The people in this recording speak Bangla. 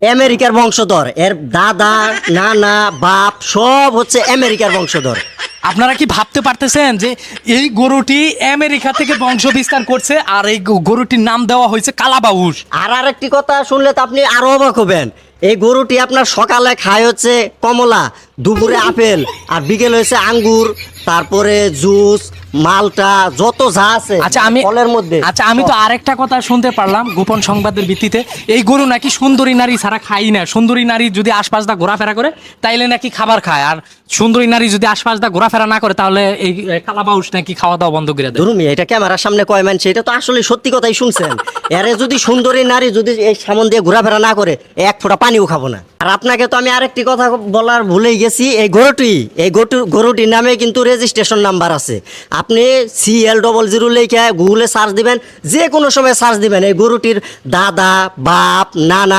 আমেরিকার বংশধর, এর দাদা নানা বাপ সব হচ্ছে আমেরিকার বংশধর। আপনারা কি ভাবতে পারতেছেন যে এই গরুটি আমেরিকা থেকে বংশ বিস্তার করছে, আর এই গরুটির নাম দেওয়া হয়েছে কালাবাউস। আর আরেকটি কথা শুনলে তো আপনি আরো অবাক হবেন। এই গরুটি আপনার সকালে খায় হচ্ছে কমলা, দুপুরে আপেল, আর বিকেল হয়েছে আঙ্গুর, তারপরে জুস, মালটা, যত যা আছে ফলের মধ্যে। আচ্ছা, আমি তো আরেকটা কথা শুনতে পারলাম গোপন সংবাদের ভিত্তিতে, এই গরু নাকি সুন্দরী নারী ছাড়া খাই না। সুন্দরী নারী যদি আশপাশ দা ঘোরাফেরা করে তাইলে নাকি খাবার খায়, আর সুন্দরী নারী যদি আশপাশ দা ঘোরাফেরা না করে তাহলে এই কালাবাউস নাকি খাওয়া দাওয়া বন্ধ করে দেয়। ধরুমি এটা ক্যামেরার সামনে কয় মানছে, এটা তো আসলে সত্যি কথাই শুনছেন। এরে যদি সুন্দরী নারী যদি এই সামন দিয়ে ঘোরাফেরা না করে, এক ফোঁটা পানিও খাবো না। আর আপনাকে তো আমি আরেকটি কথা বলার ভুলেই গেছি, এই গরুটির নামে কিন্তু রেজিস্ট্রেশন নাম্বার আছে। আপনি CL00 লিখে গুগলে সার্চ দিবেন, যে কোনো সময় সার্চ দিবেন, এই গরুটির দাদা বাপ নানা